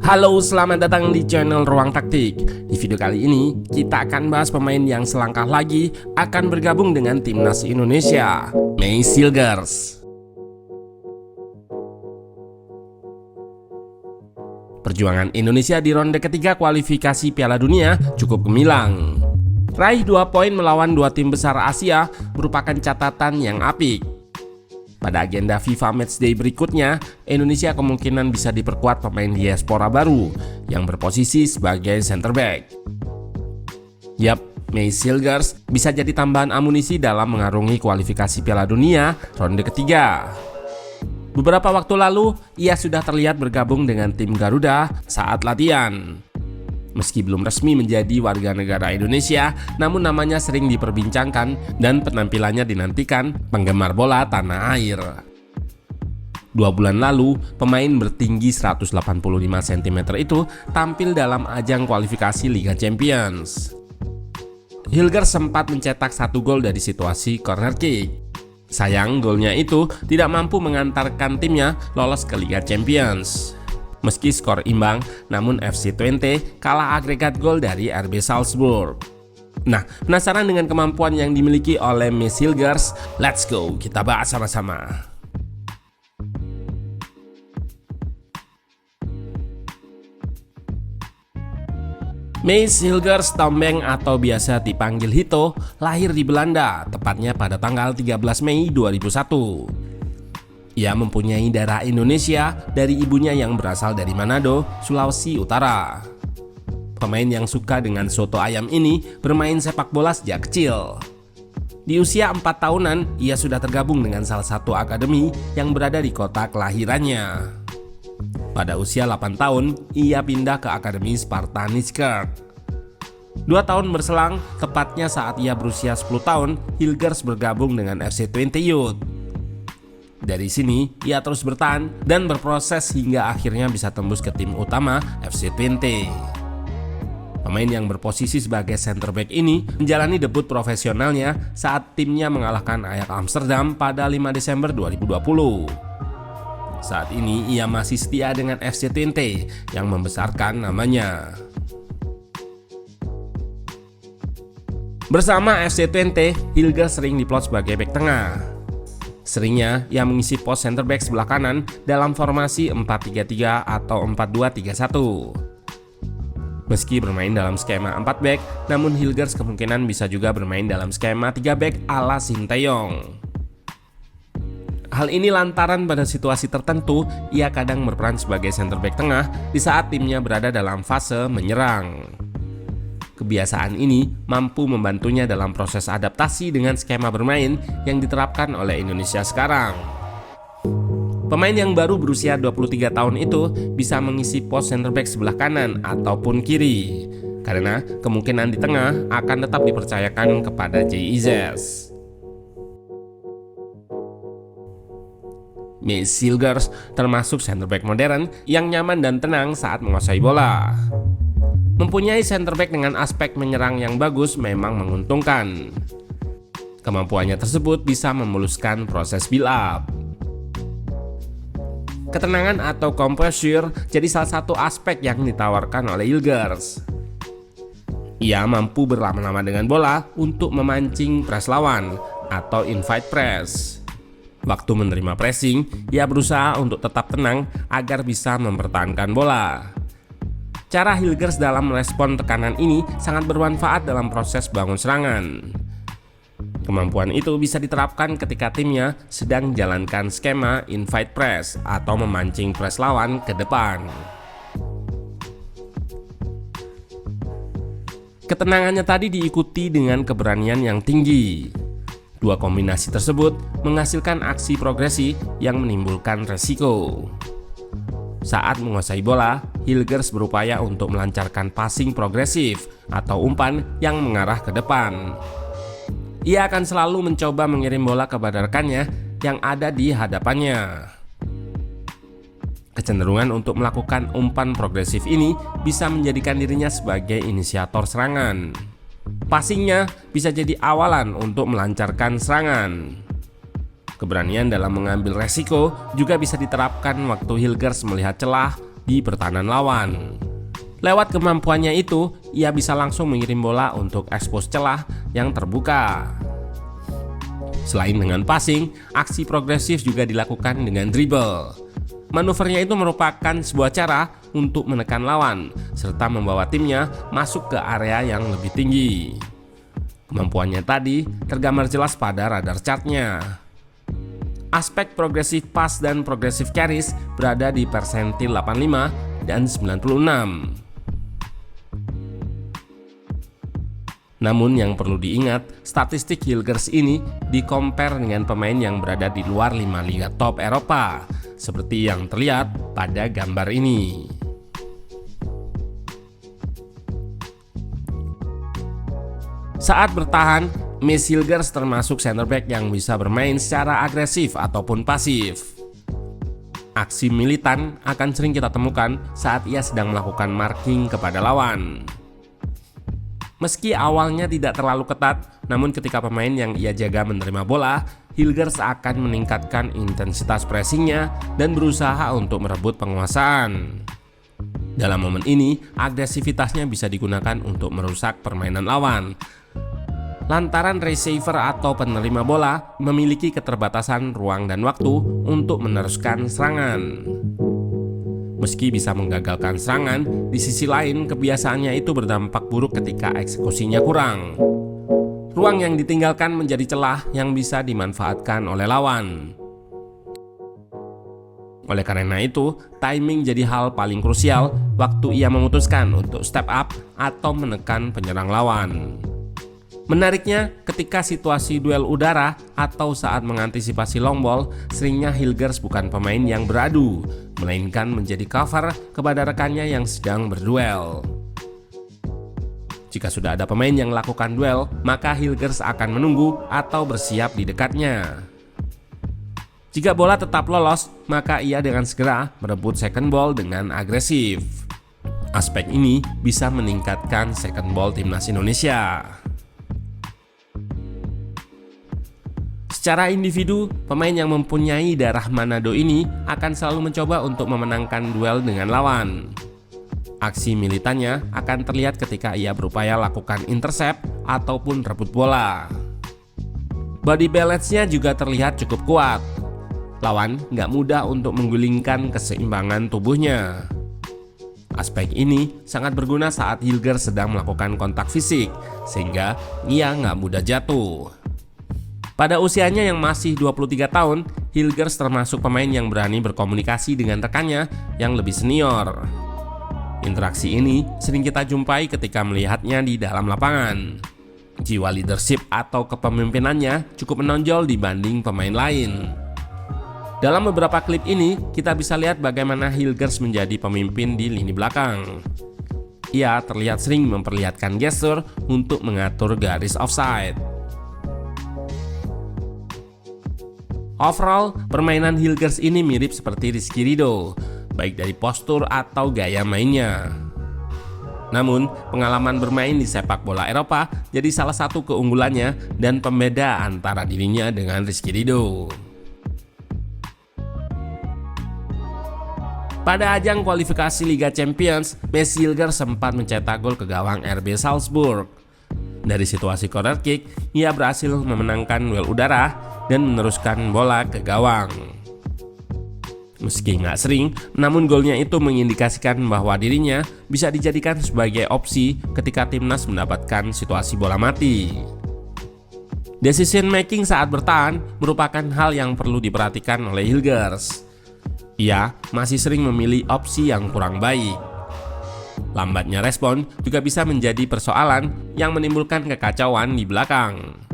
Halo, selamat datang di channel Ruang Taktik. Di video kali ini, kita akan bahas pemain yang selangkah lagi akan bergabung dengan timnas Indonesia, May Silgers. Perjuangan Indonesia di ronde ketiga kualifikasi Piala Dunia cukup gemilang. Raih 2 poin melawan 2 tim besar Asia merupakan catatan yang apik. Pada agenda FIFA Matchday berikutnya, Indonesia kemungkinan bisa diperkuat pemain diaspora baru yang berposisi sebagai center back. Yap, May Silgers bisa jadi tambahan amunisi dalam mengarungi kualifikasi Piala Dunia ronde ketiga. Beberapa waktu lalu, ia sudah terlihat bergabung dengan tim Garuda saat latihan. Meski belum resmi menjadi warga negara Indonesia, namun namanya sering diperbincangkan dan penampilannya dinantikan penggemar bola tanah air. 2 bulan lalu, pemain bertinggi 185 cm itu tampil dalam ajang kualifikasi Liga Champions. Silgers sempat mencetak 1 gol dari situasi corner kick. Sayang, golnya itu tidak mampu mengantarkan timnya lolos ke Liga Champions. Meski skor imbang, namun FC Twente kalah agregat gol dari RB Salzburg. Nah, penasaran dengan kemampuan yang dimiliki oleh May Silgers? Let's go, kita bahas sama-sama. May Silgers Tombeng atau biasa dipanggil Hito, lahir di Belanda, tepatnya pada tanggal 13 Mei 2001. Ia mempunyai darah Indonesia dari ibunya yang berasal dari Manado, Sulawesi Utara. Pemain yang suka dengan soto ayam ini bermain sepak bola sejak kecil. Di usia 4 tahunan, ia sudah tergabung dengan salah satu akademi yang berada di kota kelahirannya. Pada usia 8 tahun, ia pindah ke Akademi Sparta Niskert. 2 tahun berselang, tepatnya saat ia berusia 10 tahun, Silgers bergabung dengan FC Twente Youth. Dari sini, ia terus bertahan dan berproses hingga akhirnya bisa tembus ke tim utama FC Twente. Pemain yang berposisi sebagai center back ini menjalani debut profesionalnya saat timnya mengalahkan Ajax Amsterdam pada 5 Desember 2020. Saat ini ia masih setia dengan FC Twente yang membesarkan namanya. Bersama FC Twente, Silgers sering diplot sebagai bek tengah. Seringnya ia mengisi pos center back sebelah kanan dalam formasi 4-3-3 atau 4-2-3-1. Meski bermain dalam skema 4 back, namun Silgers kemungkinan bisa juga bermain dalam skema 3 back ala Sinteyong. Hal ini lantaran pada situasi tertentu ia kadang berperan sebagai center back tengah di saat timnya berada dalam fase menyerang. Kebiasaan ini mampu membantunya dalam proses adaptasi dengan skema bermain yang diterapkan oleh Indonesia sekarang. Pemain yang baru berusia 23 tahun itu bisa mengisi pos center back sebelah kanan ataupun kiri, karena kemungkinan di tengah akan tetap dipercayakan kepada JIZ. May Silgers termasuk center back modern yang nyaman dan tenang saat menguasai bola. Mempunyai center back dengan aspek menyerang yang bagus memang menguntungkan. Kemampuannya tersebut bisa memuluskan proses build up. Ketenangan atau composure jadi salah satu aspek yang ditawarkan oleh Silgers. Ia mampu berlama-lama dengan bola untuk memancing press lawan atau invite press. Waktu menerima pressing, ia berusaha untuk tetap tenang agar bisa mempertahankan bola. Cara Silgers dalam merespon tekanan ini sangat bermanfaat dalam proses bangun serangan. Kemampuan itu bisa diterapkan ketika timnya sedang menjalankan skema invite press atau memancing press lawan ke depan. Ketenangannya tadi diikuti dengan keberanian yang tinggi. 2 kombinasi tersebut menghasilkan aksi progresi yang menimbulkan resiko. Saat menguasai bola, Silgers berupaya untuk melancarkan passing progresif atau umpan yang mengarah ke depan. Ia akan selalu mencoba mengirim bola kepada rekannya yang ada di hadapannya. Kecenderungan untuk melakukan umpan progresif ini bisa menjadikan dirinya sebagai inisiator serangan. Passingnya bisa jadi awalan untuk melancarkan serangan. Keberanian dalam mengambil resiko juga bisa diterapkan waktu Silgers melihat celah di pertahanan lawan. Lewat kemampuannya itu, ia bisa langsung mengirim bola untuk ekspos celah yang terbuka. Selain dengan passing, aksi progresif juga dilakukan dengan dribble. Manuvernya itu merupakan sebuah cara untuk menekan lawan, serta membawa timnya masuk ke area yang lebih tinggi. Kemampuannya tadi tergambar jelas pada radar chartnya. Aspek progresif pass dan progresif carries berada di persentil 85 dan 96. Namun yang perlu diingat, statistik Hilgers ini di-compare dengan pemain yang berada di luar 5 liga top Eropa, seperti yang terlihat pada gambar ini. Saat bertahan, Mats Hilgers termasuk center back yang bisa bermain secara agresif ataupun pasif. Aksi militan akan sering kita temukan saat ia sedang melakukan marking kepada lawan. Meski awalnya tidak terlalu ketat, namun ketika pemain yang ia jaga menerima bola, Hilgers akan meningkatkan intensitas pressingnya dan berusaha untuk merebut penguasaan. Dalam momen ini, agresivitasnya bisa digunakan untuk merusak permainan lawan. Lantaran receiver atau penerima bola memiliki keterbatasan ruang dan waktu untuk meneruskan serangan. Meski bisa menggagalkan serangan, di sisi lain kebiasaannya itu berdampak buruk ketika eksekusinya kurang. Ruang yang ditinggalkan menjadi celah yang bisa dimanfaatkan oleh lawan. Oleh karena itu, timing jadi hal paling krusial waktu ia memutuskan untuk step up atau menekan penyerang lawan. Menariknya, ketika situasi duel udara atau saat mengantisipasi long ball, seringnya Hilgers bukan pemain yang beradu, melainkan menjadi cover kepada rekannya yang sedang berduel. Jika sudah ada pemain yang melakukan duel, maka Hilgers akan menunggu atau bersiap di dekatnya. Jika bola tetap lolos, maka ia dengan segera merebut second ball dengan agresif. Aspek ini bisa meningkatkan second ball timnas Indonesia. Secara individu, pemain yang mempunyai darah Manado ini akan selalu mencoba untuk memenangkan duel dengan lawan. Aksi militannya akan terlihat ketika ia berupaya lakukan intercept ataupun rebut bola. Body balance-nya juga terlihat cukup kuat. Lawan nggak mudah untuk menggulingkan keseimbangan tubuhnya. Aspek ini sangat berguna saat Hilgers sedang melakukan kontak fisik, sehingga ia nggak mudah jatuh. Pada usianya yang masih 23 tahun, Hilgers termasuk pemain yang berani berkomunikasi dengan rekannya yang lebih senior. Interaksi ini sering kita jumpai ketika melihatnya di dalam lapangan. Jiwa leadership atau kepemimpinannya cukup menonjol dibanding pemain lain. Dalam beberapa klip ini, kita bisa lihat bagaimana Hilgers menjadi pemimpin di lini belakang. Ia terlihat sering memperlihatkan gestur untuk mengatur garis offside. Overall, permainan Hilgers ini mirip seperti Rizky Ridho, baik dari postur atau gaya mainnya. Namun, pengalaman bermain di sepak bola Eropa jadi salah satu keunggulannya dan pembeda antara dirinya dengan Rizky Ridho. Pada ajang kualifikasi Liga Champions, Mats Hilgers sempat mencetak gol ke gawang RB Salzburg. Dari situasi corner kick, ia berhasil memenangkan duel udara dan meneruskan bola ke gawang. Meski nggak sering, namun golnya itu mengindikasikan bahwa dirinya bisa dijadikan sebagai opsi ketika timnas mendapatkan situasi bola mati. Decision making saat bertahan merupakan hal yang perlu diperhatikan oleh Hilgers. Ia masih sering memilih opsi yang kurang baik. Lambatnya respon juga bisa menjadi persoalan yang menimbulkan kekacauan di belakang.